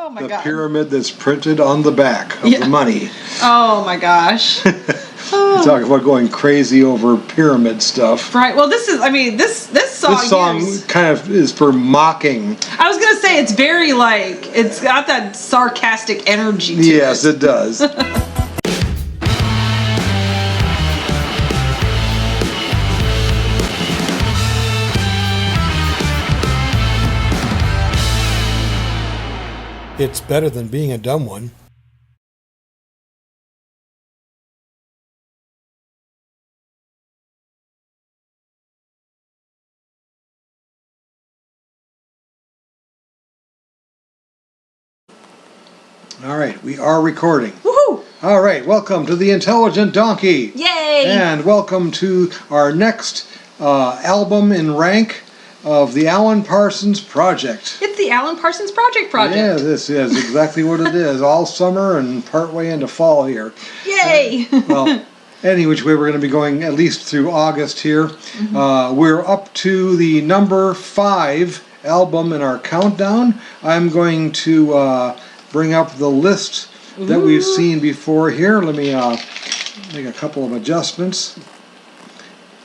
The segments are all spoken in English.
Oh my the God. pyramid that's printed on the back of the money. Oh my gosh. Talk about going crazy over pyramid stuff. Right. Well, this song. This song kind of is for mocking. I was gonna say it's very it's got that sarcastic energy to it. Yes, it does. It's better than being a dumb one. All right, we are recording. Woohoo! All right, welcome to the Intelligent Donkey. Yay! And welcome to our next album in rank of the Alan Parsons Project. It's the Alan Parsons Project. Yeah, this is exactly what it is. All summer and partway into fall here. Yay! Well, any which way, we're going to be going at least through August here. Mm-hmm. We're up to the number 5 album in our countdown. I'm going to bring up the list that we've seen before here. Let me make a couple of adjustments.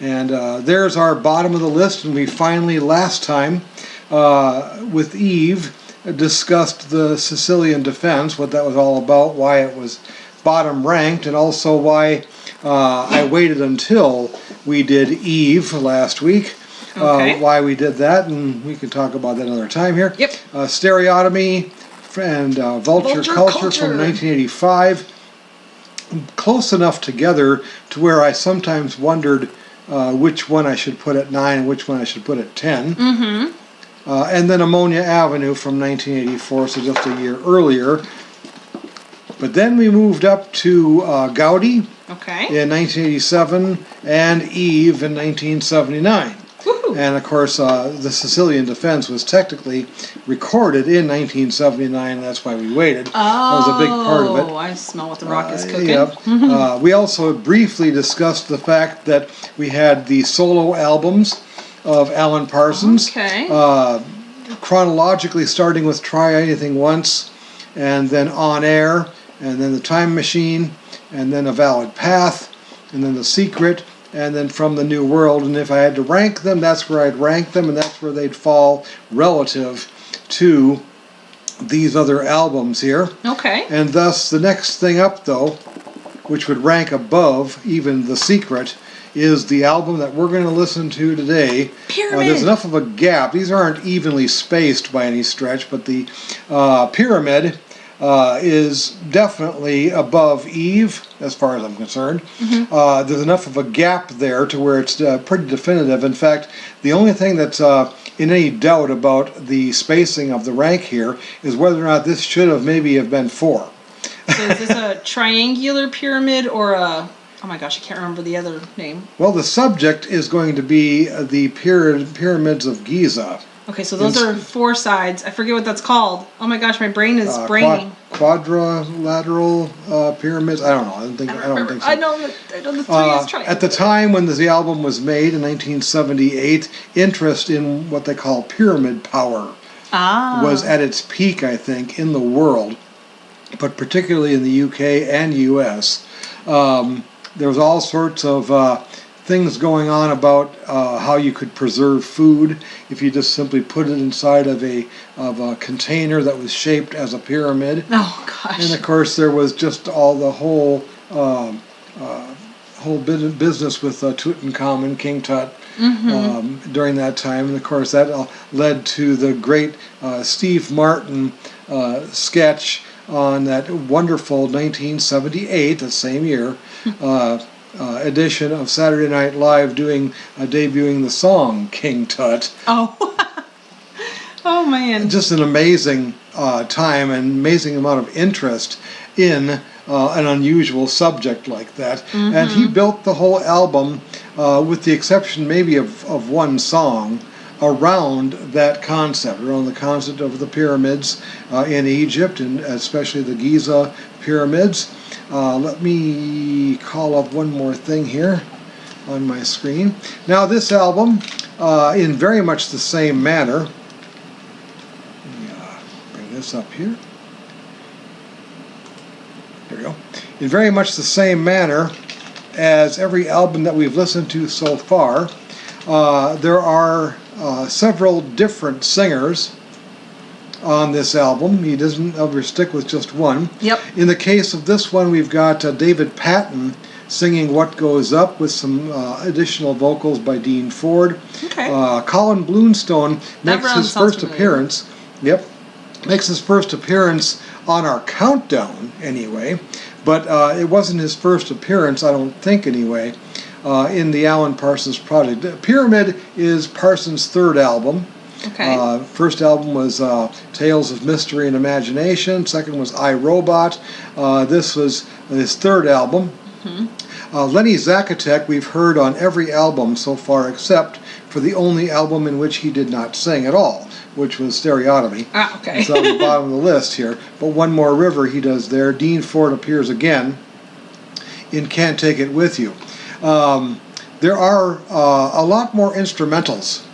And there's our bottom of the list, and we finally last time with Eve discussed the Sicilian defense, what that was all about, why it was bottom ranked, and also why I waited until we did Eve last week. Why we did that, and we can talk about that another time here. Yep. Stereotomy and Vulture Culture from 1985. Close enough together to where I sometimes wondered which one I should put at 9 and which one I should put at 10. Mm-hmm. And then Ammonia Avenue from 1984, so just a year earlier. But then we moved up to Gaudi in 1987 and Eve in 1979. Woo-hoo. And of course, the Sicilian defense was technically recorded in 1979, and that's why we waited. That was a big part of it. Oh, I smell what the rock is cooking. Yep. We also briefly discussed the fact that we had the solo albums of Alan Parsons. Chronologically starting with Try Anything Once, and then On Air, and then The Time Machine, and then A Valid Path, and then The Secret, and then From the New World. And if I had to rank them, that's where I'd rank them, and that's where they'd fall relative to these other albums here. Okay. And thus, the next thing up, though, which would rank above even The Secret, is the album that we're going to listen to today. Pyramid! There's enough of a gap. These aren't evenly spaced by any stretch, but the Pyramid is definitely above Eve, as far as I'm concerned. Mm-hmm. There's enough of a gap there to where it's pretty definitive. In fact, the only thing that's in any doubt about the spacing of the rank here is whether or not this should have maybe have been 4. So is this a triangular pyramid or a... Oh my gosh, I can't remember the other name. Well, the subject is going to be the pyramids of Giza. Okay, so those are 4 sides. I forget what that's called. Oh my gosh, my brain is braining. Quadrilateral pyramids. I don't know. I don't think so. I know the 3 is triangle. At the time when the album was made in 1978, interest in what they call pyramid power was at its peak, I think, in the world, but particularly in the UK and US. There was all sorts of things going on about how you could preserve food if you just simply put it inside of a container that was shaped as a pyramid. Oh gosh! And of course, there was just all the whole business with Tutankhamun, King Tut, during that time. And of course, that led to the great Steve Martin sketch on that wonderful 1978, the same year, edition of Saturday Night Live debuting the song King Tut. Oh, oh man! Just an amazing time and amazing amount of interest in an unusual subject like that. Mm-hmm. And he built the whole album, with the exception maybe of one song, around that concept, around the concept of the pyramids in Egypt, and especially the Giza pyramids. Let me call up one more thing here on my screen. Now this album, in very much the same manner, let me bring this up here. Here we go. In very much the same manner as every album that we've listened to so far, there are several different singers on this album. He doesn't ever stick with just one. Yep. In the case of this one, we've got David Patton singing What Goes Up with some additional vocals by Dean Ford. Okay. Colin Blunstone That makes sounds his first familiar. appearance. Yep. Makes his first appearance on our countdown, anyway. But it wasn't his first appearance, I don't think, anyway, in the Alan Parsons Project. Pyramid is Parsons' third album. Okay. First album was Tales of Mystery and Imagination. Second was I, Robot. This was his third album. Lenny Zakatek we've heard on every album so far except for the only album in which he did not sing at all, which was Stereotomy. Ah, okay. It's on the bottom of the list here. But One More River he does there. Dean Ford appears again in Can't Take It With You. There are a lot more instrumentals,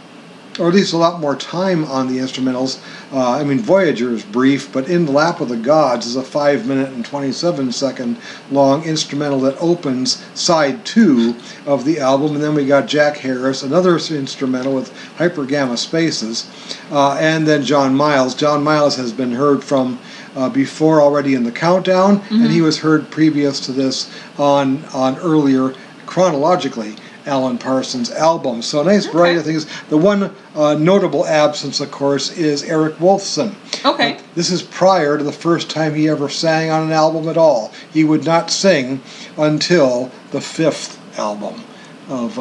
or at least a lot more time on the instrumentals. I mean, Voyager is brief, but In the Lap of the Gods is a 5-minute and 27-second long instrumental that opens side 2 of the album. And then we got Jack Harris, another instrumental with Hypergamma Spaces, and then John Miles. John Miles has been heard from before already in the countdown, and he was heard previous to this on earlier, chronologically, Alan Parsons album. So nice variety of things. The one notable absence, of course, is Eric Wolfson. Okay. This is prior to the first time he ever sang on an album at all. He would not sing until the 5th album of...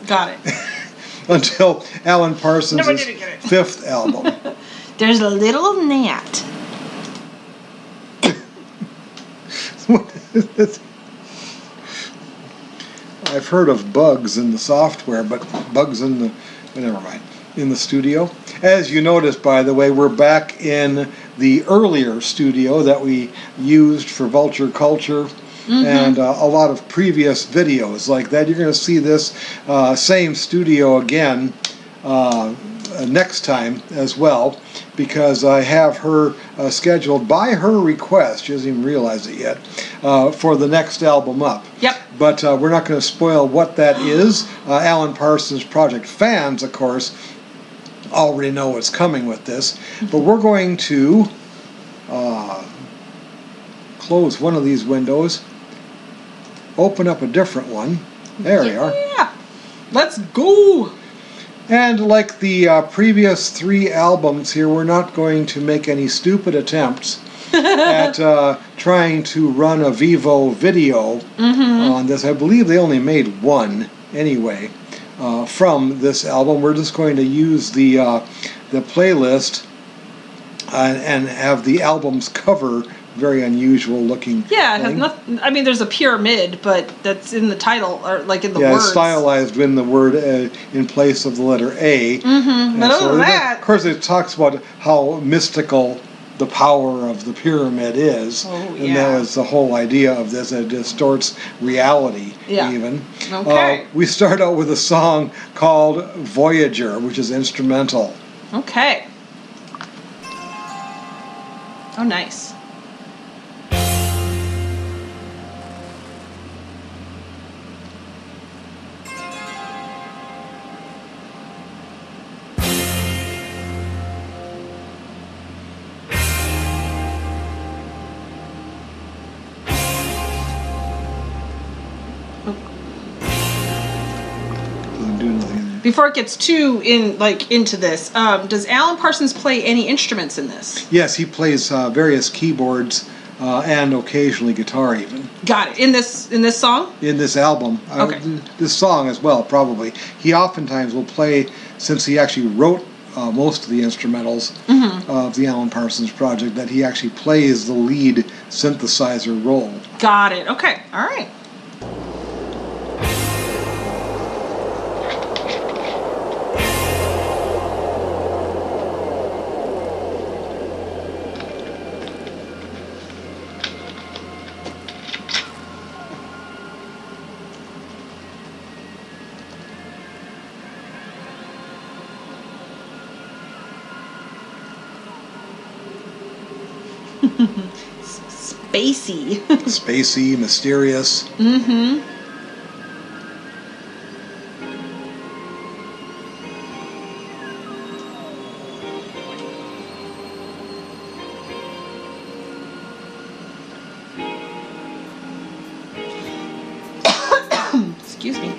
Got it. until Alan Parsons' No, I didn't get it. 5th album. There's a little gnat. I've heard of bugs in the software, but bugs in the... never mind. In the studio. As you notice, by the way, we're back in the earlier studio that we used for Vulture Culture and a lot of previous videos like that. You're going to see this same studio again next time as well, because I have her scheduled by her request, she doesn't even realize it yet, for the next album up. Yep. But we're not going to spoil what that is. Alan Parsons Project fans, of course, already know what's coming with this. But we're going to close one of these windows, open up a different one. There we are. Yeah. Let's go. And like the previous 3 albums here, we're not going to make any stupid attempts at trying to run a Vivo video on this. I believe they only made one anyway from this album. We're just going to use the playlist and have the album's cover very unusual looking. Yeah, it has thing. nothing. I mean, there's a pyramid, but that's in the title or like in the Yeah, words. it's stylized in the word in place of the letter A. But other than that, of course, it talks about how mystical the power of the pyramid is, and that was the whole idea of this. It distorts reality, even. Okay. We start out with a song called Voyager, which is instrumental. Okay. Oh, nice. Doesn't do anything. Before it gets too into this, does Alan Parsons play any instruments in this? Yes, he plays various keyboards and occasionally guitar even. Got it. In this song? In this album. Okay. This song as well, probably. He oftentimes will play, since he actually wrote most of the instrumentals of the Alan Parsons Project, that he actually plays the lead synthesizer role. Got it. Okay. All right. spacey. Spacey, mysterious. Mm-hmm. Excuse me.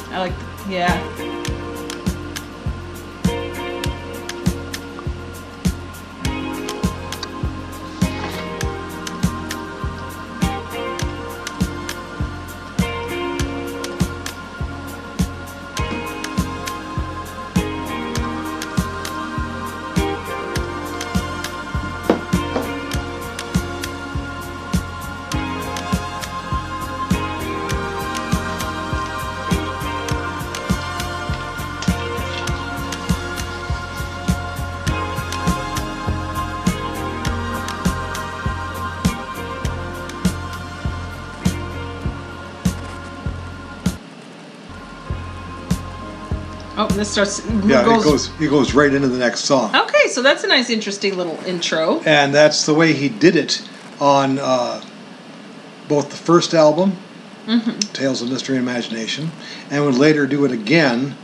I like, yeah. Oh, and this starts. Yeah, it goes right into the next song. Okay, so that's a nice, interesting little intro. And that's the way he did it on both the first album, Tales of Mystery and Imagination, and would later do it again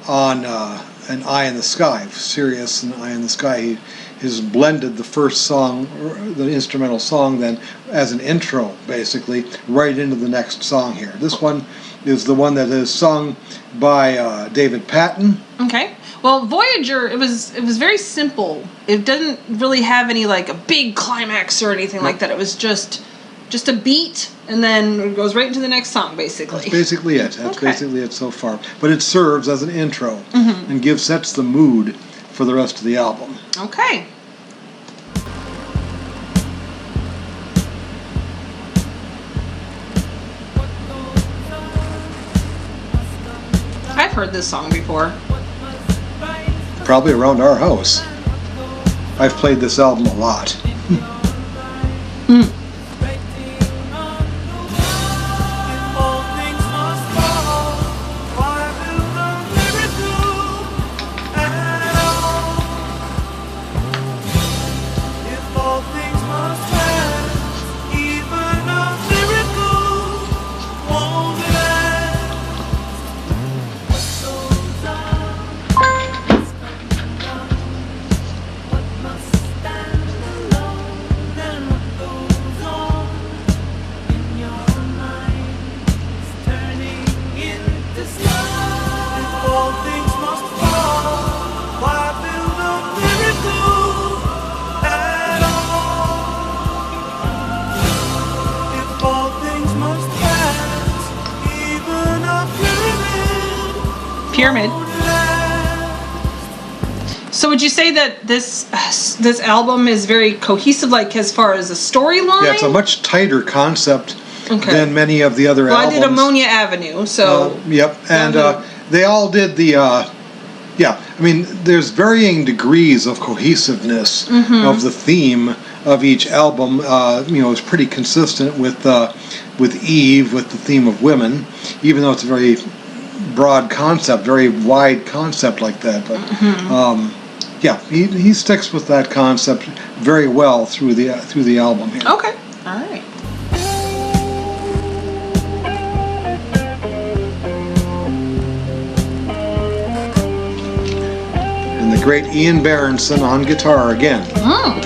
on An Eye in the Sky, Sirius and Eye in the Sky. He has blended the first song, the instrumental song, then as an intro, basically, right into the next song here. This one is the one that is sung by David Patton. Okay. Well, Voyager, it was very simple. It doesn't really have any like a big climax or anything like that. It was just a beat, and then it goes right into the next song, basically. That's basically it. That's basically it so far. But it serves as an intro and sets the mood for the rest of the album. Okay. I've heard this song before. Probably around our house. I've played this album a lot. Pyramid. So would you say that this album is very cohesive, like as far as a storyline? Yeah, it's a much tighter concept than many of the other albums. I did Ammonia Avenue, so... Yep, and they all did the... yeah, I mean, there's varying degrees of cohesiveness of the theme of each album. You know, it's pretty consistent with Eve, with the theme of women, even though it's a very broad concept, very wide concept like that. But yeah, he sticks with that concept very well through the album here. Okay, all right. And the great Ian Berenson on guitar again. Oh.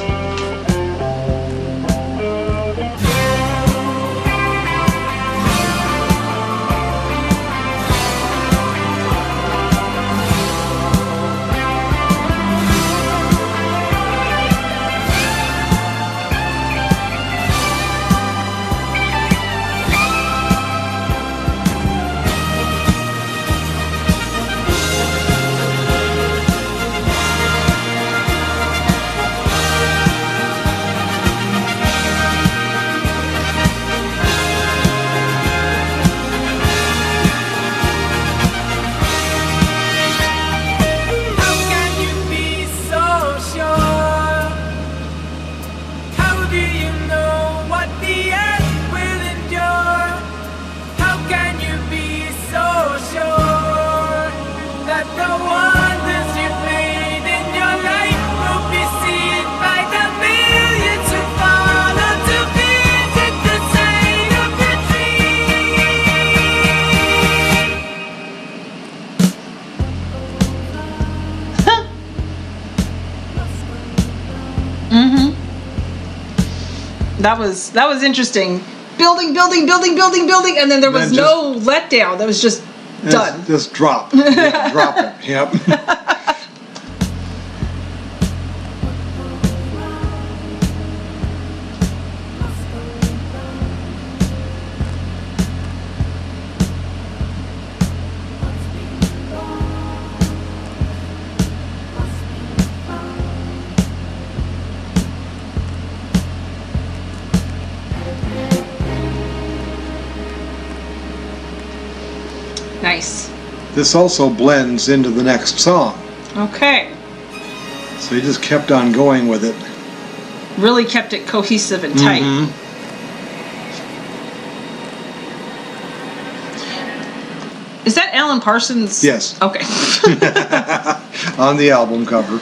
That was interesting. Building, and then there was no letdown. That was just done. Just drop. Yeah, drop it. Yep. Nice. This also blends into the next song. Okay. So he just kept on going with it. Really kept it cohesive and tight. Is that Alan Parsons? Yes. Okay. On the album cover.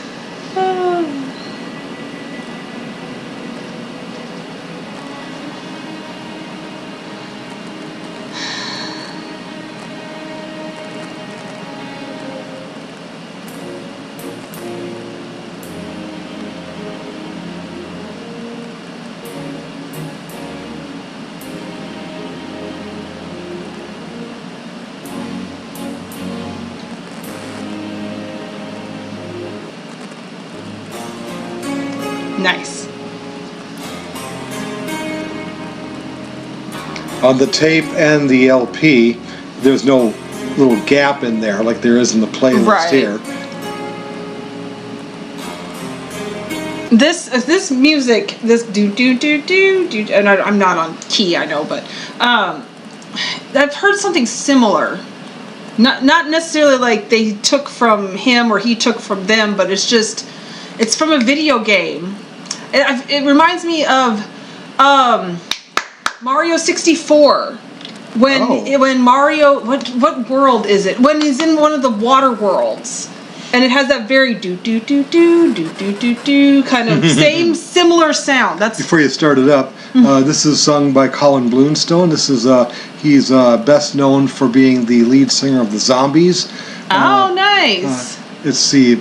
Nice. On the tape and the LP, there's no little gap in there like there is in the playlist here. This music, this do, and I'm not on key, I know, but I've heard something similar. Not necessarily like they took from him or he took from them, but it's from a video game. It reminds me of Mario 64. When Mario, what world is it? When he's in one of the water worlds, and it has that very do kind of similar sound. That's before you start it up. This is sung by Colin Blunstone. This is he's best known for being the lead singer of the Zombies. Oh, nice. It's the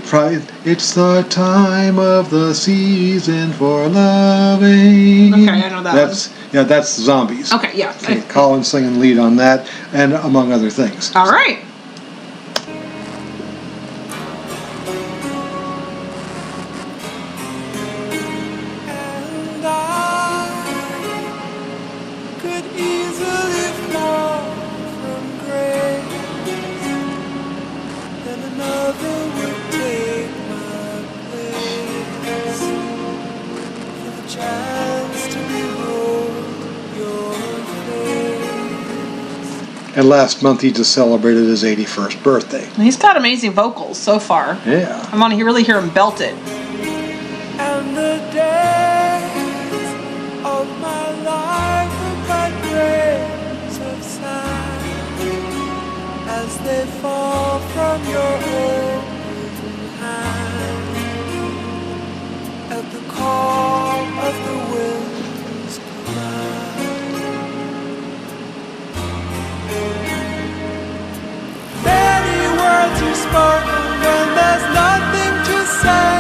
time of the season for loving. Okay, I know that one. That's Zombies. Okay, yeah. So Colin singing lead on that, and among other things. All right. And I could easily fall from grace, then another would take my place, for the chance to behold your face. And last month he just celebrated his 81st birthday. He's got amazing vocals so far. Yeah. I want to really hear him belt it. And the days of my life are but grains of sand as they fall from your open hand at the call of the wind's command. Many words are spoken when there's nothing to say.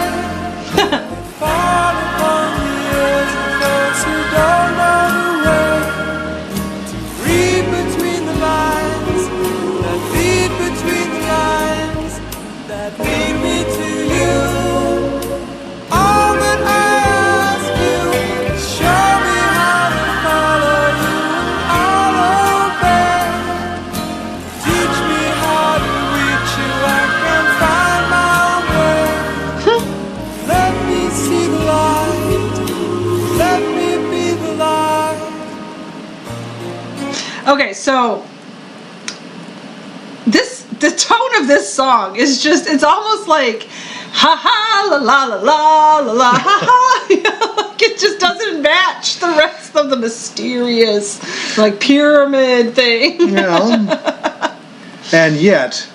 Fall upon the ears of those who don't know the way to read between the lines, that lead between the lines, that lead me to you. All that I ask you is show me how to follow you, I'll obey. Teach me how to reach you, I can find my own way. Let me see the light. Let me be the light. Okay, so the tone of this song is it's almost like ha ha la la la la la la ha ha. It just doesn't match the rest of the mysterious like pyramid thing. Yeah. And yet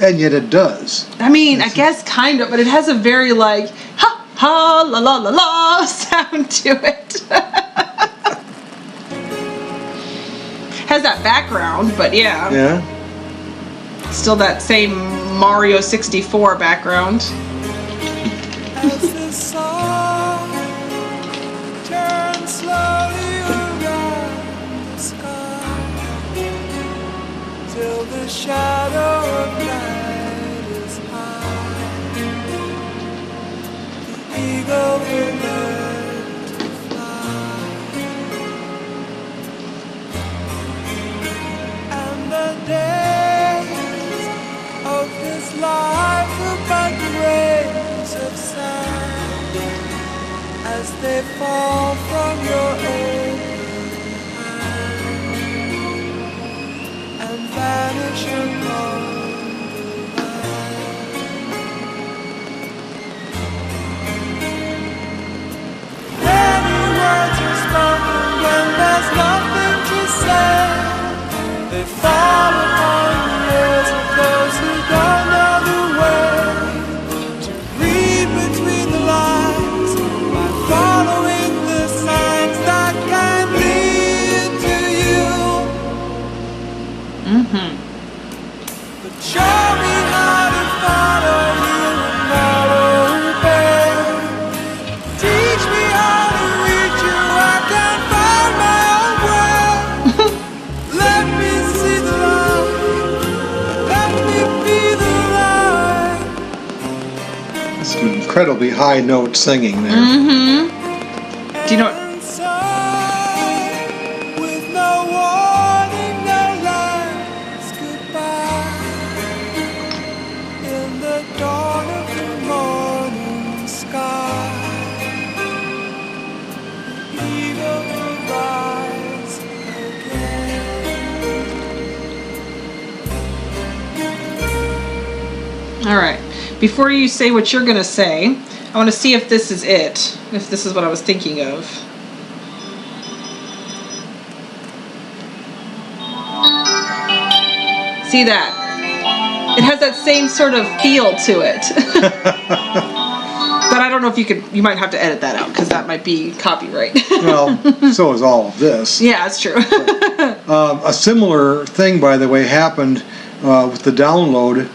it does. I mean, I guess kind of, but it has a very like ha ha la la la la sound to it. Has that background, but yeah. Yeah. Still that same Mario 64 background. as the sun turns slowly around the sky, till the shadow of night is high. The eagle will learn to fly, and the days of his life will but grains of sand as they fall from your open hand and vanish upon the land. Many words are spoken when there's nothing to say. They fall upon the ears of those who don't know the way to read between the lines by following the signs that can lead to you. But show me how to follow you and follow back. Teach me how to reach you. I can't find my own way. Let me see the light. Let me be the light. Some incredibly high note singing there. Do you know what? Inside, with no warning, no last goodbye. In the dawn of the morning sky, the eagle will rise again. All right. Before you say what you're gonna say, I want to see if this is it. If this is what I was thinking of. See that? It has that same sort of feel to it. But I don't know if you could. You might have to edit that out because that might be copyright. Well, so is all of this. Yeah, that's true. A similar thing, by the way, happened with the download,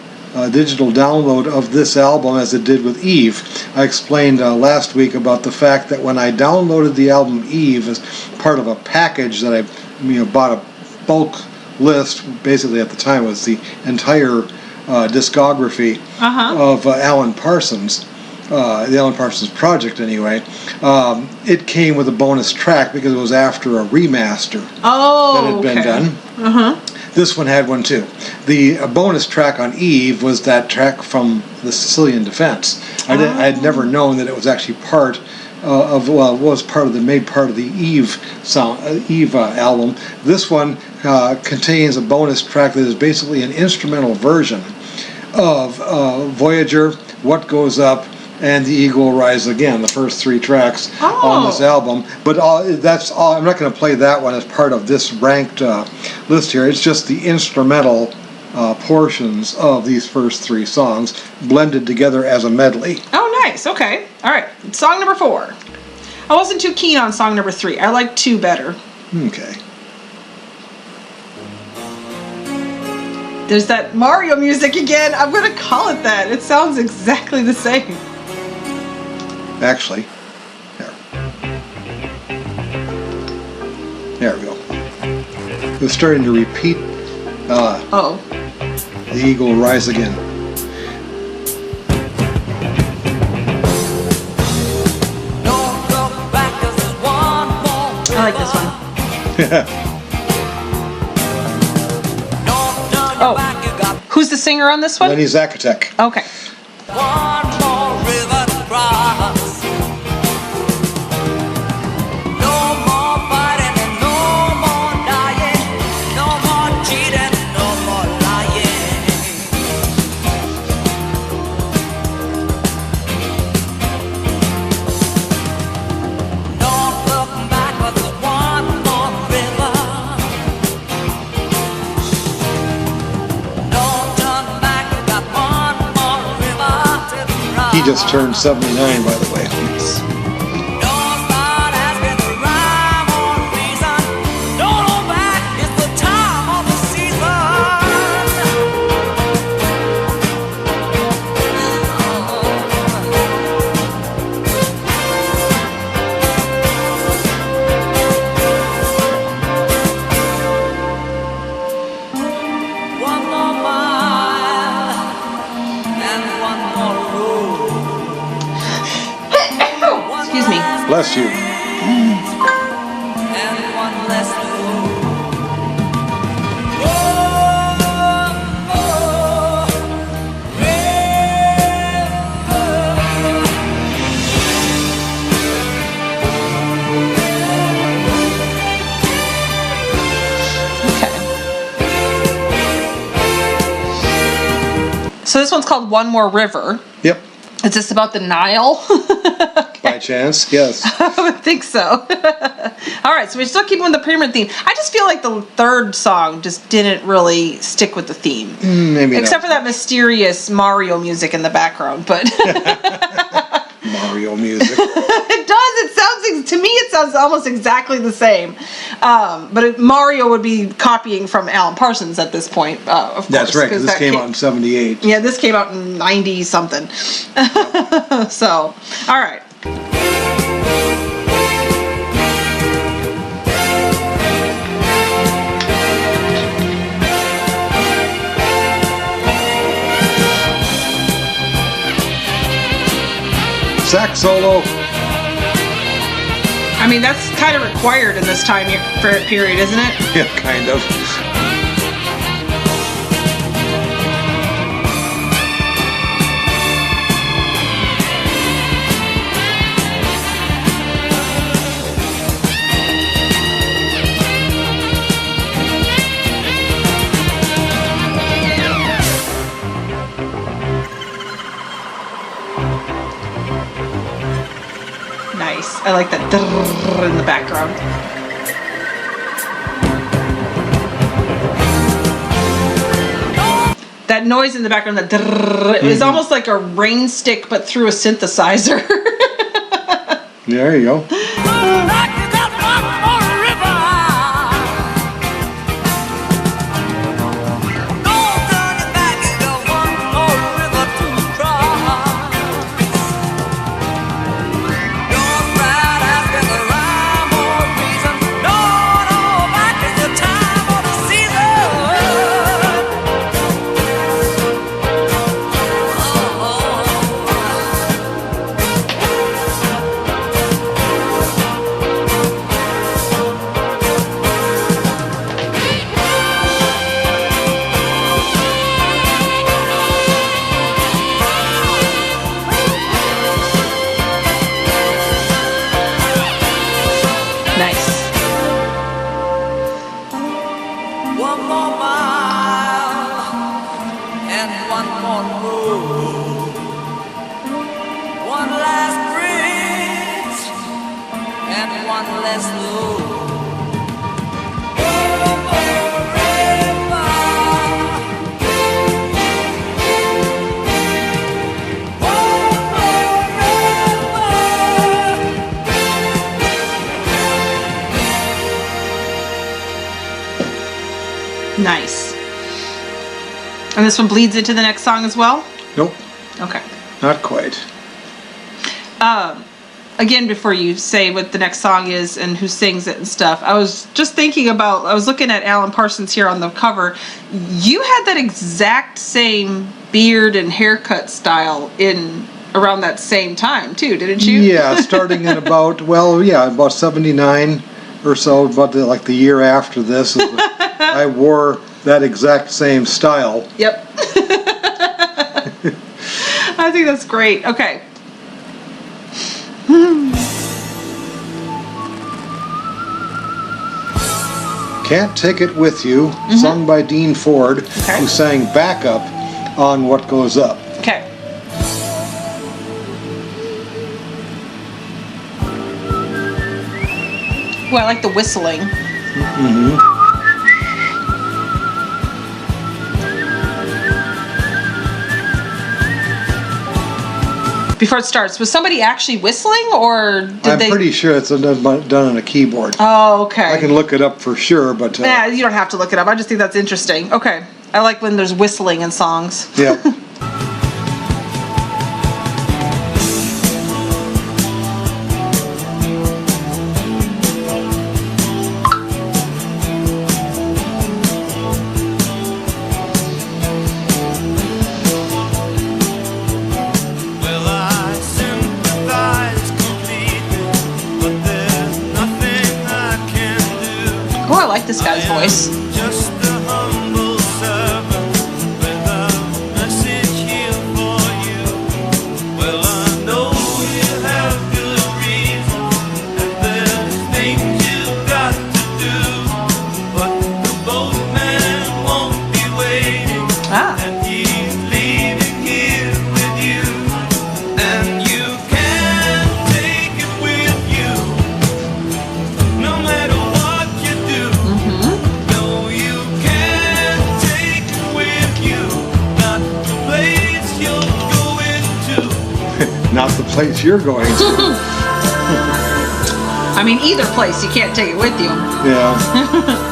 digital download of this album as it did with Eve. I explained last week about the fact that when I downloaded the album Eve as part of a package that I bought a bulk list, basically at the time it was the entire discography of Alan Parsons, the Alan Parsons Project anyway, it came with a bonus track because it was after a remaster that had been done. This one had one too. The bonus track on Eve was that track from the Sicilian Defense. I had never known that it was actually part of, well, it was made part of the Eve album. This one contains a bonus track that is basically an instrumental version of Voyager, What Goes Up, and The Eagle Will Rise Again, the first three tracks on this album. But that's all. I'm not going to play that one as part of this ranked list here. It's just the instrumental portions of these first three songs blended together as a medley. Oh, nice. Okay. All right. Song number 4. I wasn't too keen on song number 3. I like 2 better. Okay. There's that Mario music again. I'm going to call it that. It sounds exactly the same. Actually, there we go. It was starting to repeat. The Eagle Will Rise Again. I like this one. Oh, who's the singer on this one? Lenny Zakatek. Okay. One more river to cross. No more fighting and no more dying. No more cheating, no more lying. Don't look back, but there's one more river. Don't turn back, you got one more river to cross. He just turned 79, by the way. Don't start asking for rhyme or reason. Don't hold back, it's the time of the season. Bless you. and one less load. Oh, oh, So this one's called One More River. Yep. Is this about the Nile? By chance, yes. I would think so. All right, so we're still keeping with the pyramid theme. I just feel like the third song just didn't really stick with the theme. Maybe Except not. for that mysterious Mario music in the background, but Mario music. it does. It sounds, to me, it sounds almost exactly the same. But Mario would be copying from Alan Parsons at this point, of course. That's right, because this that came out in 78. Yeah, this came out in 90 something. So, all right. Sax solo. I mean, that's kind of required in this time period, isn't it? Yeah, kind of. Nice. I like that drrrr in the background. That noise in the background, that drrrr, it was almost like a rain stick, but through a synthesizer. There you go. like you got one more river. Don't turn your back, you got one more river to cross. Don't ride after the rhyme or reason. No, no, back is the time or the season. Nice. One more mile and one more road. One last bridge and one less load. One more river. One more river. Nice. And this one bleeds into the next song as well? Nope, Okay. not quite. Again, before you say what the next song is and who sings it and stuff, I was just thinking about, I was looking at Alan Parsons here on the cover. You had that exact same beard and haircut style in around that same time too, didn't you? Yeah, starting in about, well, yeah, about 79 or so, about the year after this. I wore that exact same style. Yep. I think that's great. Okay. Can't Take It With You, sung by Dean Ford, Okay. who sang backup on What Goes Up. Okay. Well, I like the whistling. Before it starts, was somebody actually whistling, or did I'm they? pretty sure it's done on a keyboard. Oh, okay. I can look it up for sure, but Yeah, you don't have to look it up. I just think that's interesting. Okay. I like when there's whistling in songs. yeah. Well, I sympathize completely like this guy's voice. Just a humble servant with a message here for you. Well, I know you have good reason, and there's things you've got to do, but the boatman won't be waiting, and he's leaving here with you, and you can't take it with you, no matter what you do. No, you can't take it with you, not the place you're going to. Not the place you're going to. I mean, either place, you can't take it with you. Yeah.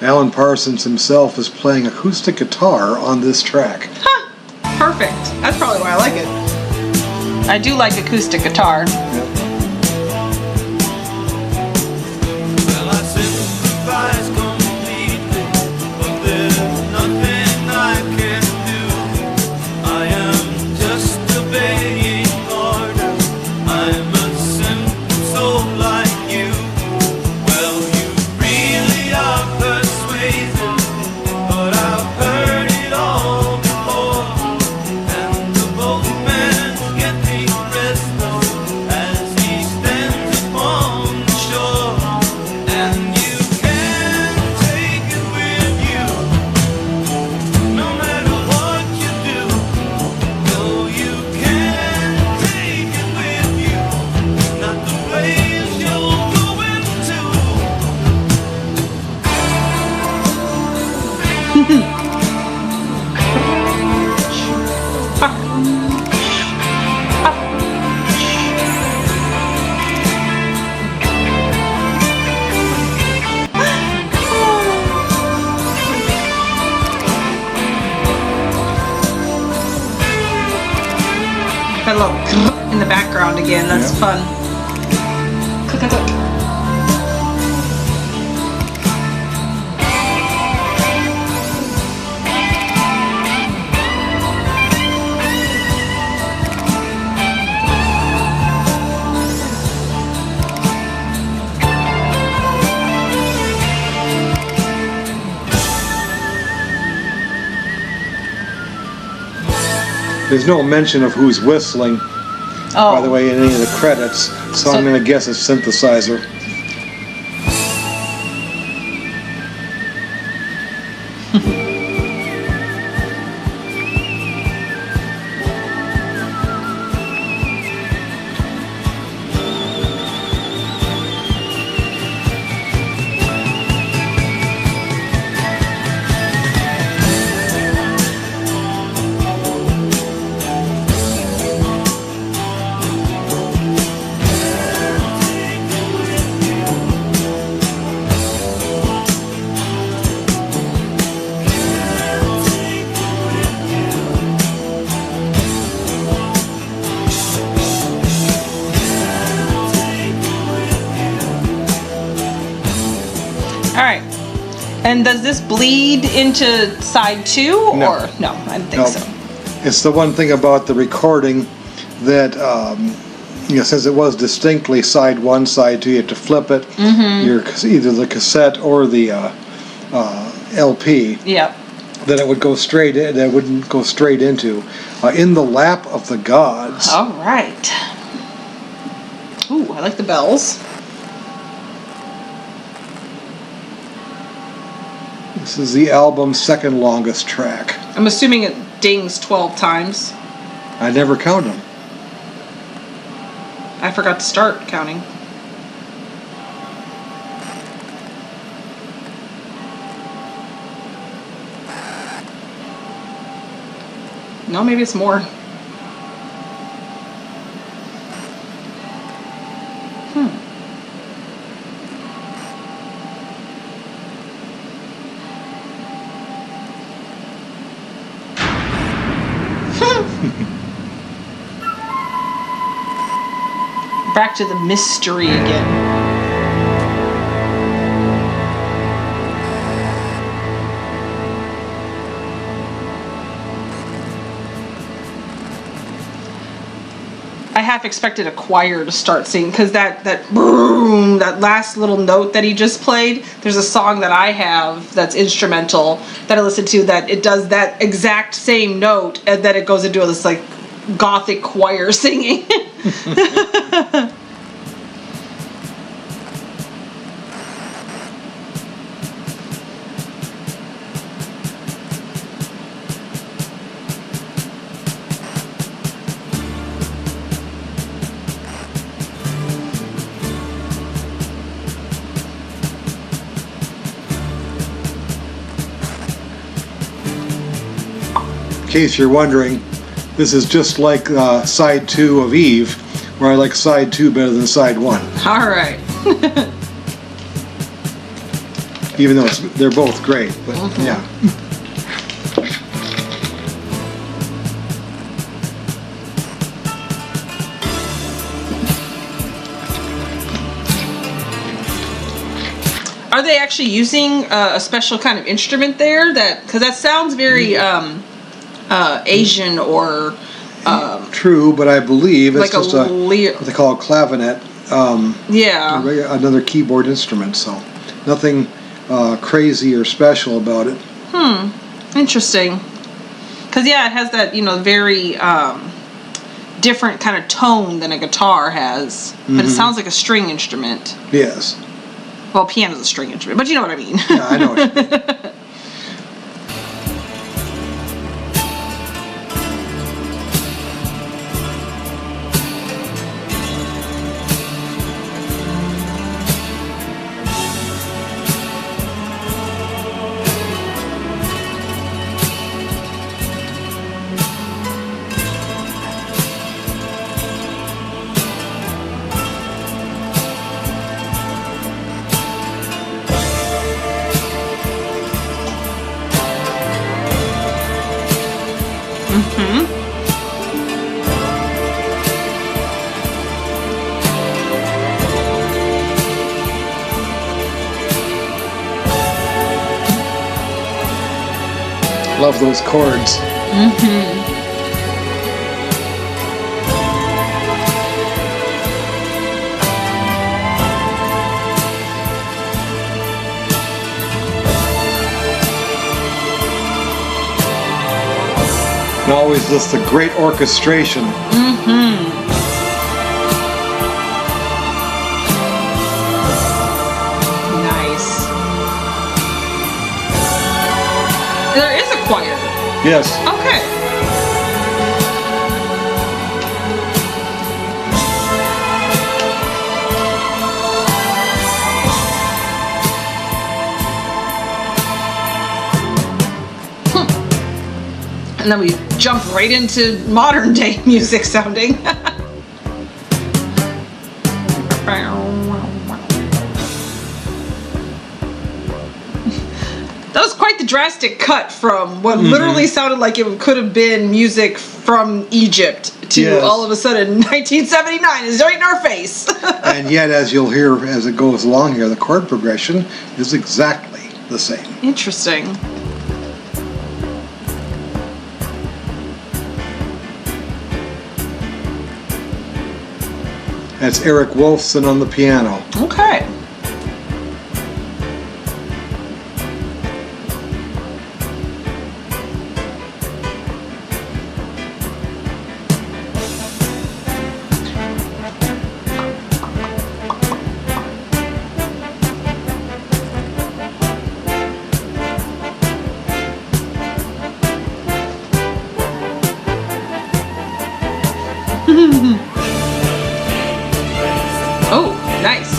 Alan Parsons himself is playing acoustic guitar on this track. Huh. Perfect. That's probably why I like it. I do like acoustic guitar. Well, I sympathize completely, but there's nothing I can do. I am just obeying orders. I'm a simple soul like you. Well, you really are persuasive, but I've heard it all before. And the boatman's getting restless as he stands upon the shore. And you can't take it with you, no matter what you do. No, you can't take it with you, not the place you're going to. That little in the background again. That's Yeah. fun. Click, click, click. There's no mention of who's whistling, Oh, by the way, in any of the credits, so I'm going to guess it's synthesizer. all right. And does this bleed into side 2 No. or no? I didn't think Nope. so. It's the one thing about the recording that, since it was distinctly side 1, side 2, you have to flip it. Your either the cassette or the LP. Yep. That it would go straight in, that it wouldn't go straight into In the Lap of the Gods. All right. Ooh, I like the bells. This is the album's second longest track. I'm assuming it dings 12 times. I never count them. I forgot to start counting. No, maybe it's more. back to the mystery again. I half expected a choir to start singing because that boom, that last little note that he just played. There's a song that I have that's instrumental that I listen to that it does that exact same note and then it goes into this like gothic choir singing. In case you're wondering, this is just like side 2 of Eve, where I like side 2 better than side 1. All right. Even though they're both great, but yeah. Are they actually using a special kind of instrument there? Because that sounds very Asian or True, but I believe it's like just what they call a clavinet. Yeah. Another keyboard instrument, so nothing crazy or special about it. Interesting. Because yeah, it has that very different kind of tone than a guitar has, but it sounds like a string instrument. Yes. Well, piano's a string instrument, but you know what I mean. Yeah, I know what you mean. Love those chords. And always just a great orchestration. Nice. There is a choir. Yes. Okay. And then we jump right into modern day music sounding. That was quite the drastic cut from what literally sounded like it could have been music from Egypt to all of a sudden 1979 is right in our face. And yet, as you'll hear as it goes along here, the chord progression is exactly the same. Interesting. That's Eric Wolfson on the piano. Okay. Oh, nice.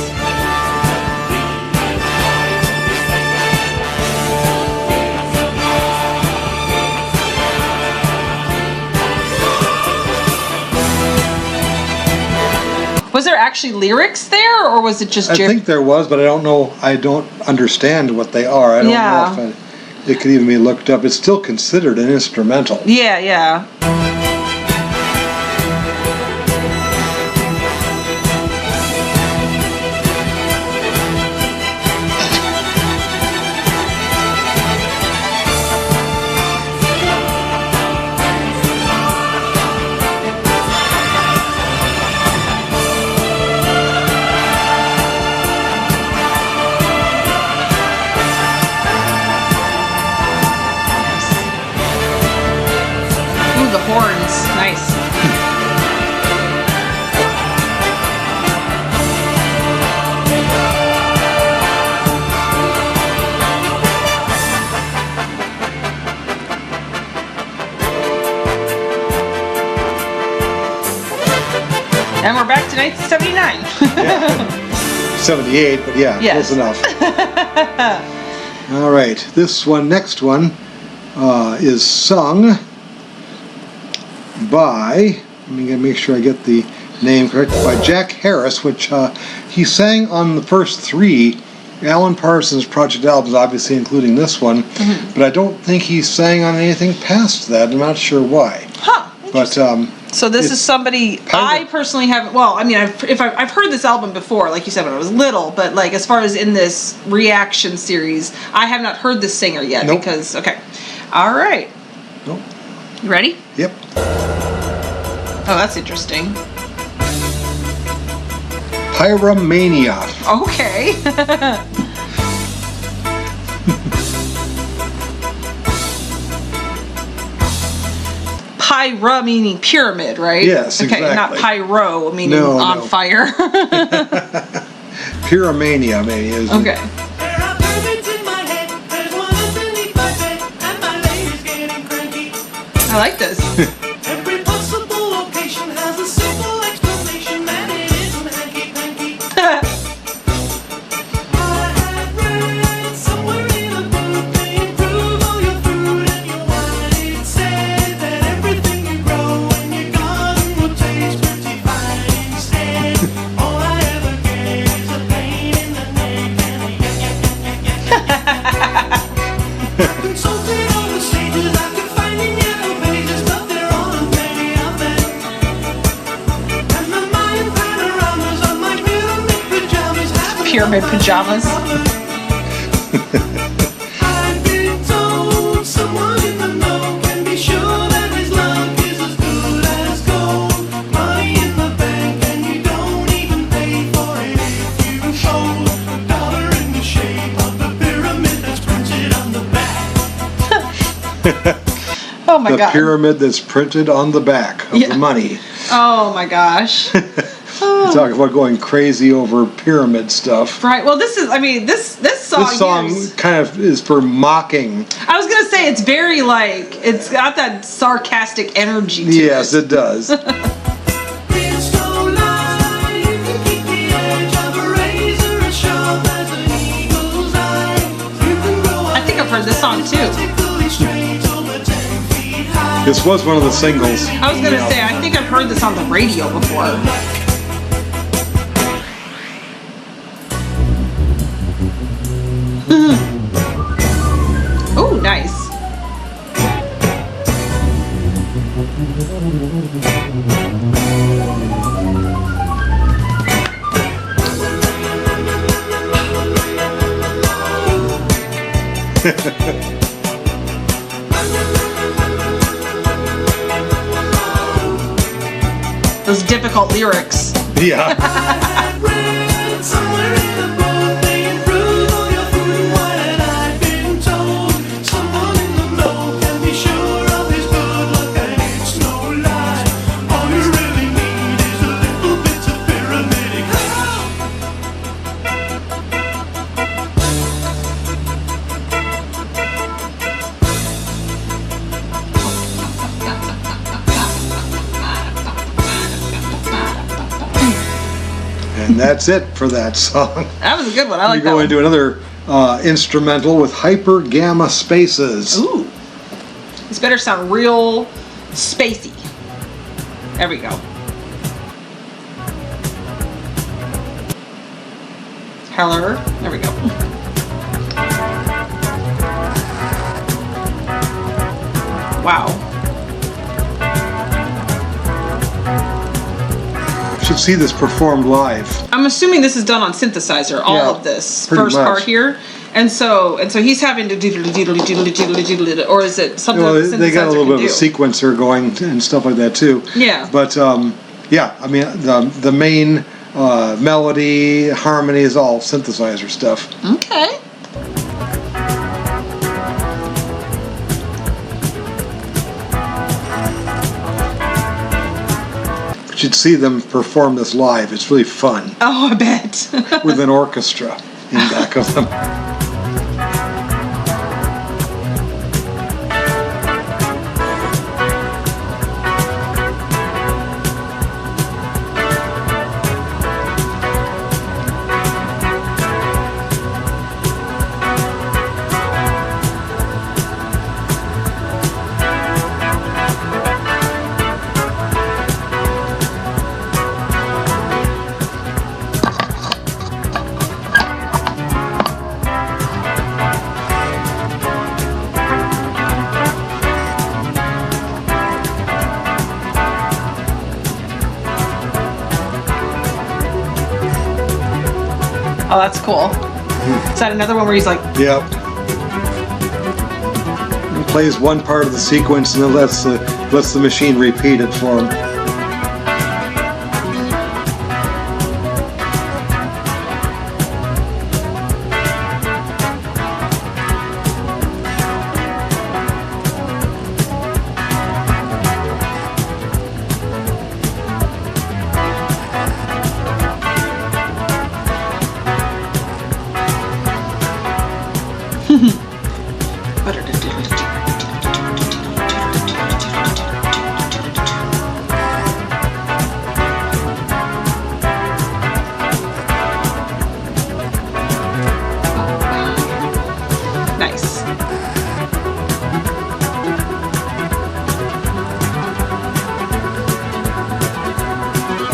Was there actually lyrics there, or was it just? I think there was, but I don't know. I don't understand what they are. I don't know if it could even be looked up. It's still considered an instrumental. Yeah, yeah. Nice, nice. And we're back to 1979. Yeah. 78, but yeah, Yes. close enough. All right, this one, next one, is sung by, let me make sure I get the name correct, by Jack Harris, which he sang on the first 3 Alan Parsons Project albums, obviously including this one, but I don't think he sang on anything past that. I'm not sure why. Huh. But So this is somebody I personally haven't. Well, I mean, I've heard this album before, like you said, when I was little. But like as far as in this reaction series, I have not heard this singer yet. Nope. Because all right. Nope. You ready? Yep. Oh, that's interesting. Pyromania. Okay. Pyra meaning pyramid, right? Yes, okay, exactly. not pyro meaning No, on no. fire. Pyromania, maybe. Is Okay. There are pyramids in my head. There's one underneath my bed, and my lady's getting cranky. I like this. Every possible location has a simple explanation, and it isn't hanky-panky. I had read somewhere in a book they improve all your food and your wine. It said that everything you grow in your garden will taste pretty fine. Instead, all I ever get is a pain in the neck and a I've consulted all the sages I could find in yellow pages, but there aren't many of them. And the Mayan panoramas of my pyramid pajamas have Pyramid pajamas. I've been told someone in the know can be sure that his luck is as good as gold. Money in the bank and you don't even pay for it if you fold a dollar in the shape of the pyramid that's printed on the back. Oh my the god. pyramid that's printed on the back of the money. Oh my gosh. Talk about going crazy over pyramid stuff. Right. Well, this is. I mean, this song. This song kind of is for mocking. I was gonna say it's very like it's got that sarcastic energy to Yes, it. it does. It's no lie, you can keep the edge of a razor as sharp as an eagle's eye. You can grow I think I've heard this song too. vertically straight over 10 feet high. This was one of the singles. I was gonna say I think I've heard this on the radio before. Ooh, nice. Those difficult lyrics. Yeah. Read somewhere in a book they improve all your food and wine, and I've been told someone in the know can be sure of his good luck, and it's no lie. All you really need is a little bit of pyramidic And that's it for that song. That was a good one. I like We that go one. into another instrumental with hyper gamma spaces. Ooh. This better sound real spacey. There we go. Hello. There we go. Wow. Should see this performed live. I'm assuming this is done on synthesizer, all Yeah, of this pretty first much. part here. And so he's having to doodle, or is it something Well, that the synthesizer they got a little can bit of a do? sequencer going and stuff like that too. Yeah. But yeah, I mean the main melody, harmony is all synthesizer stuff. Okay. should see them perform this live. It's really fun Oh, I bet. with an orchestra in back of them. Oh, that's cool. Is that another one where he's like, Yep. He plays one part of the sequence and then lets the machine repeat it for him. nice.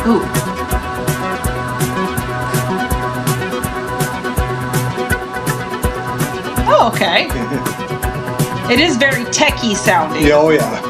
Ooh. Oh, okay. It is very techy sounding. Yeah, oh yeah.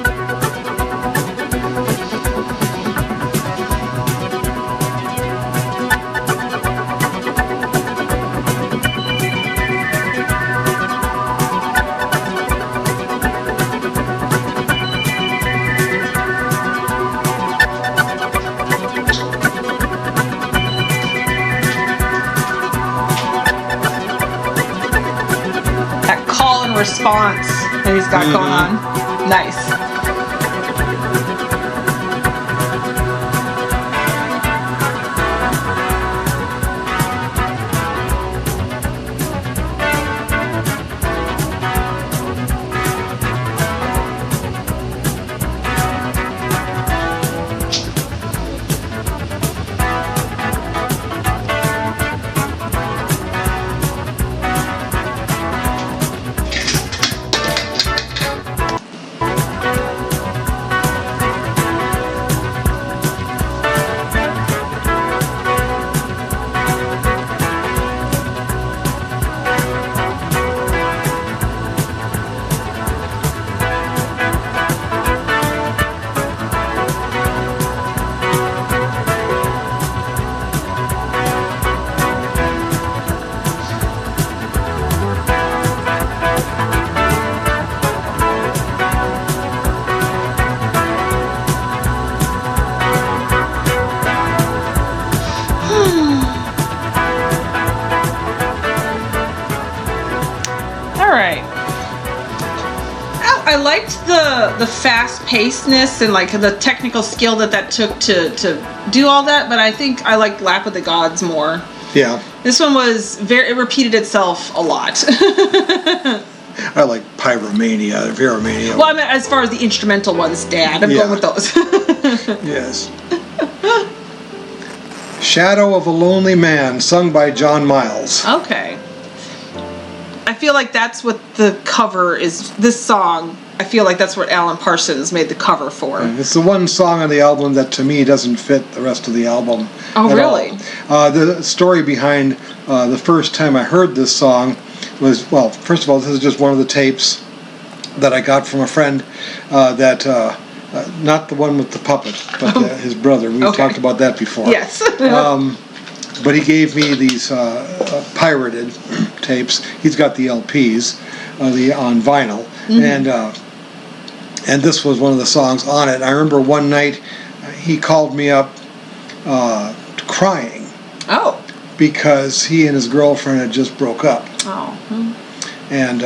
That call and response that he's got going on. Nice. All right. I liked the fast pacedness and like the technical skill that took to do all that, but I think I liked Lap of the Gods more. Yeah. This one was it repeated itself a lot. I like Pyromania, Veromania. Well, I mean, as far as the instrumental ones, Dad, I'm Yeah. going with those. Yes. Shadow of a Lonely Man, sung by John Miles. Okay. I feel like that's what the cover is. This song, I feel like that's what Alan Parsons made the cover for. It's the one song on the album that to me doesn't fit the rest of the album. Oh, at really? all. The story behind the first time I heard this song was, well, first of all, this is just one of the tapes that I got from a friend not the one with the puppet, but his brother. We've talked about that before. Yes. But he gave me these pirated tapes. He's got the LPs on vinyl, and this was one of the songs on it. I remember one night he called me up crying. Oh. Because he and his girlfriend had just broke up. Oh. And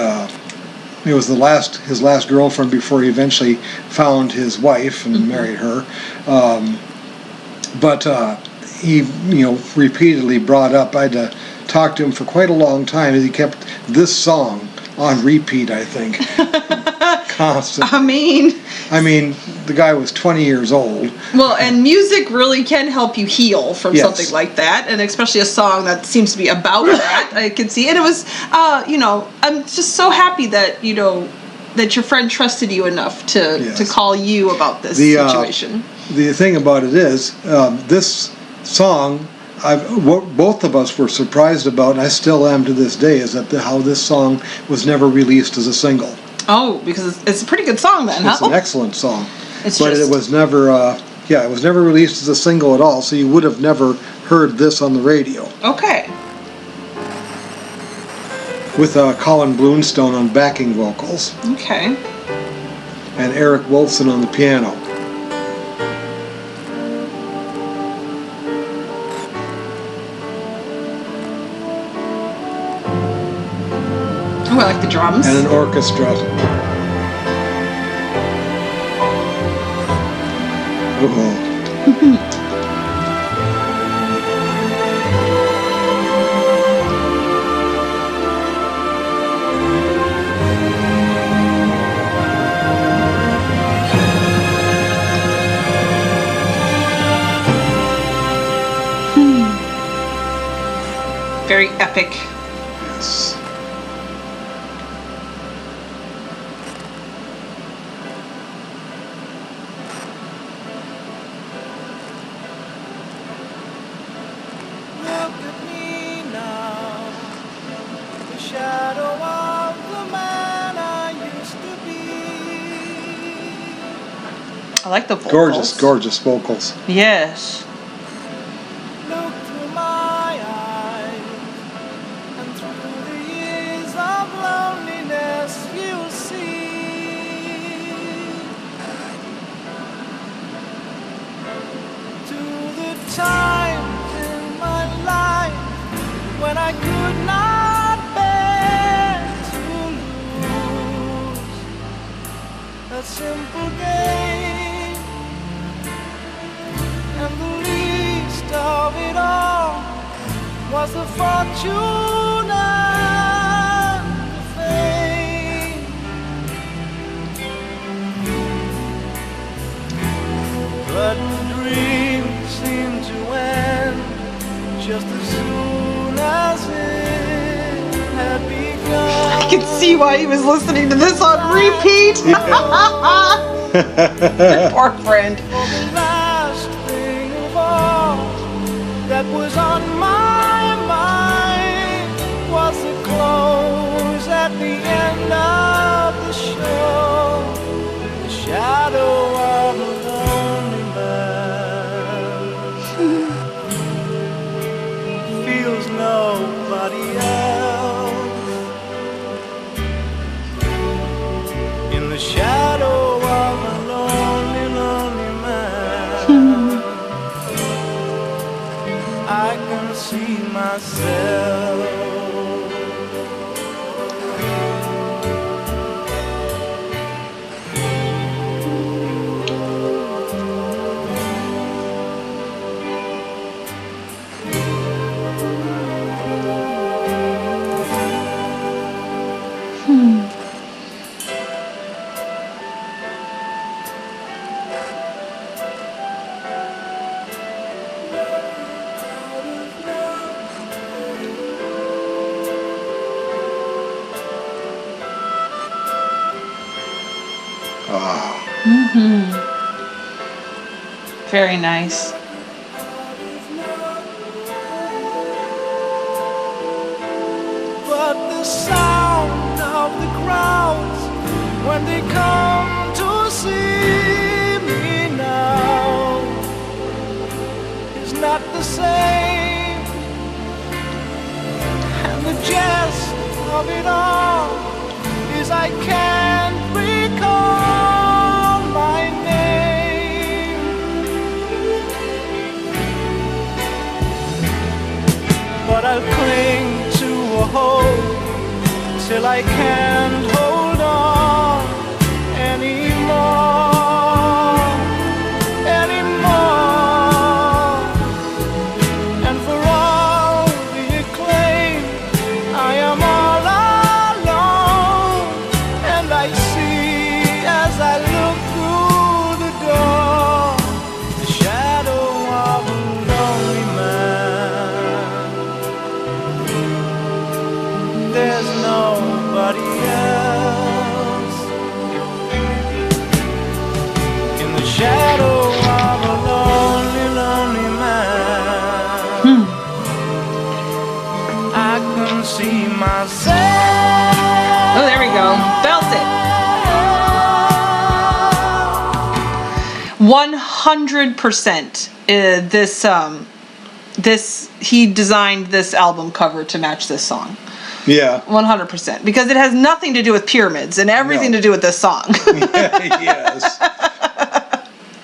it was his last girlfriend before he eventually found his wife and married her. but he, repeatedly brought up. I had to talk to him for quite a long time. He kept this song on repeat, I think, constant. I mean, the guy was 20 years old. well, and music really can help you heal from Yes. something like that, and especially a song that seems to be about that. I can see, and it was, I'm just so happy that that your friend trusted you enough to Yes. call you about this The, situation. The thing about it is, this song, what both of us were surprised about, and I still am to this day, is that how this song was never released as a single. Oh, because it's a pretty good song then, It's huh? an excellent song. It's But just- it was never, it was never released as a single at all, so you would have never heard this on the radio. Okay. With Colin Bloomstone on backing vocals, Okay. and Eric Wolfson on the piano. Oh, I like the drums. And an orchestra. Oh. Very epic. Yes. Look at me now, the shadow of the man I used to be. I like the vocals. Gorgeous, gorgeous vocals. Yes. Look through my eyes, and through the years of loneliness you'll see. To the times in my life when I could not bear to lose a simple game, and the least of it all was the fortune and the fame. But the dream seemed to end just as soon as it had begun. I can see why he was listening to this on repeat. Poor friend. For the last thing of all that was on my mind was the close at the end of the show, the shadow of a lonely man feels nobody else in the shadow of a lonely, lonely man. I can see myself. Ah. Very nice. But the sound of the crowds when they come to see me now is not the same, and the jest of it all is I can't recall my name. But I'll cling to a hope till I can't hold on anymore, anymore. 100%. This he designed this album cover to match this song. Yeah. 100%, because it has nothing to do with pyramids and everything to do with this song. Yes.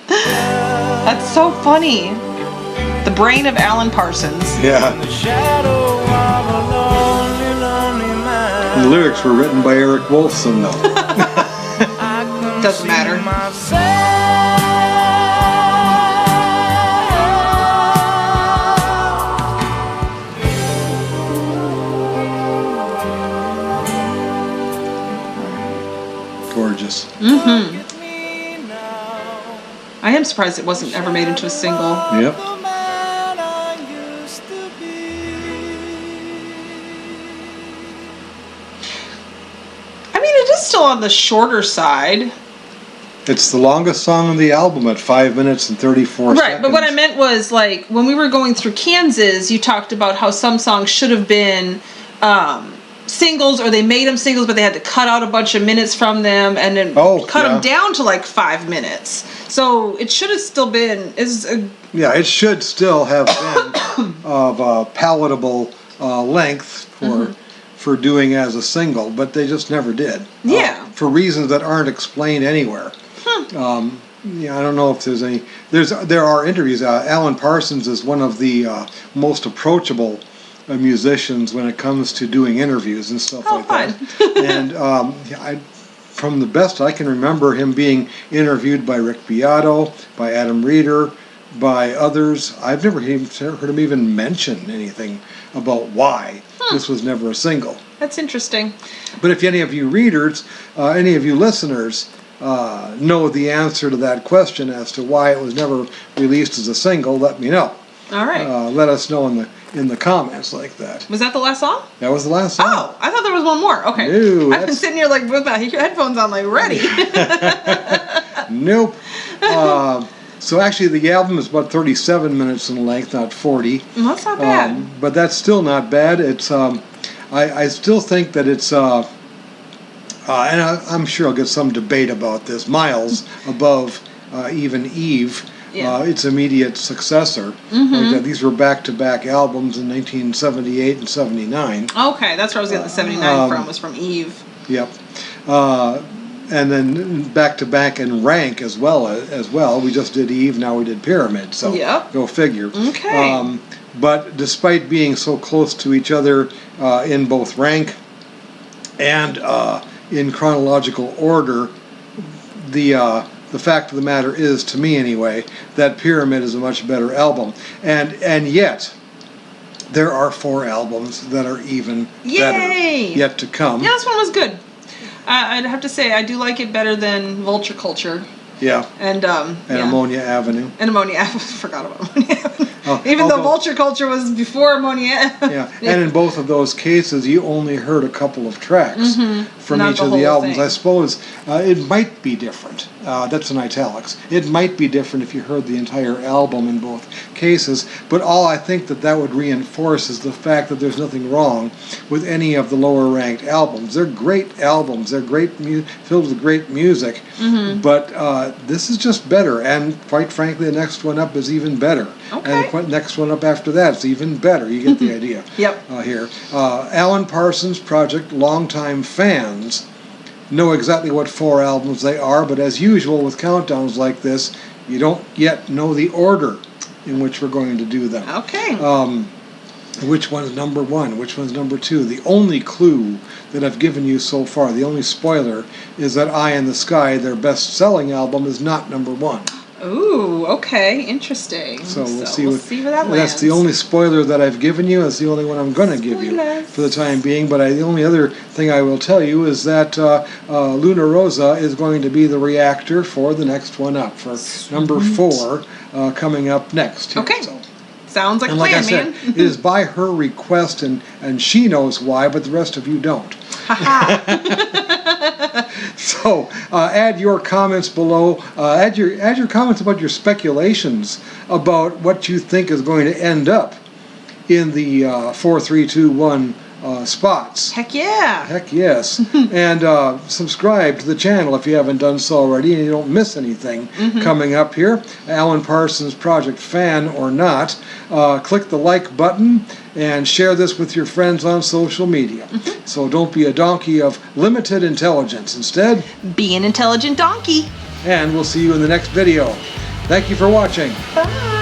That's so funny. The brain of Alan Parsons. Yeah. The shadow of a lonely, lonely man. The lyrics were written by Eric Wolfson, though. Doesn't matter. Gorgeous. Mm-hmm. I am surprised it wasn't ever made into a single. Yep. I mean, it is still on the shorter side. It's the longest song on the album at 5 minutes and 34 seconds. Right, but what I meant was, like, when we were going through Kansas, you talked about how some songs should have been singles, or they made them singles, but they had to cut out a bunch of minutes from them and then cut them down to like 5 minutes. So it should have still been. Yeah, it should still have been of a palatable length for doing as a single, but they just never did. Yeah. For reasons that aren't explained anywhere. Yeah, I don't know if there's any. There are interviews. Alan Parsons is one of the most approachable musicians when it comes to doing interviews and stuff like that. And from the best I can remember, him being interviewed by Rick Beato, by Adam Reeder, by others. I've never heard him even mention anything about why this was never a single. That's interesting. But if any of you readers, any of you listeners, know the answer to that question as to why it was never released as a single, let me know. All right. Let us know in the comments like that. Was that the last song? That was the last song. Oh, I thought there was one more. Okay. No, I've been sitting here like with my headphones on, like ready. Nope. So actually, the album is about 37 minutes in length, not 40. That's not bad. But that's still not bad. It's I still think that it's and I'm sure I'll get some debate about this. Miles above even Eve. Yeah. Its immediate successor. These were back-to-back albums in 1978 and 79. Okay, that's where I was getting the 79 from, was from Eve. Yep. And then back-to-back and rank as well. We just did Eve, now we did Pyramid. So go figure. Okay. But despite being so close to each other in both rank and in chronological order, the fact of the matter is, to me anyway, that Pyramid is a much better album. And yet, there are 4 albums that are even better yet to come. Yeah, this one was good. I'd have to say, I do like it better than Vulture Culture. Yeah. And Ammonia Avenue. And Ammonia Avenue. I forgot about Ammonia Avenue. Even though Vulture Culture was before Ammonia. Yeah, and in both of those cases, you only heard a couple of tracks from Not each of the whole albums. thing. I suppose it might be different. That's in italics. It might be different if you heard the entire album in both cases, but all I think that would reinforce is the fact that there's nothing wrong with any of the lower-ranked albums. They're great albums. They're great, filled with great music, but this is just better, and quite frankly, the next one up is even better. Okay. And the next one up after that is even better. You get the idea. Yep. Here. Alan Parsons Project longtime fans know exactly what 4 albums they are, but as usual with countdowns like this, you don't yet know the order in which we're going to do them. Okay. Which one's number 1? Which one's number 2? The only clue that I've given you so far, the only spoiler, is that Eye in the Sky, their best-selling album, is not number 1. Ooh, okay, interesting. So we'll see where that lands. That's the only spoiler that I've given you. That's the only one I'm going to give you for the time being. But the only other thing I will tell you is that Luna Rosa is going to be the reactor for the next one up, for number 4 coming up next. Okay. So. Sounds like a like plan, I said, man. it is by her request, and she knows why, but the rest of you don't. So add your comments below. Add your comments about your speculations about what you think is going to end up in the 4-3-2-1 spots. Heck yeah. Heck yes. And subscribe to the channel if you haven't done so already and you don't miss anything coming up here. Alan Parsons Project fan or not, click the like button and share this with your friends on social media. So don't be a donkey of limited intelligence. Instead, Be an intelligent donkey. and we'll see you in the next video. Thank you for watching. Bye.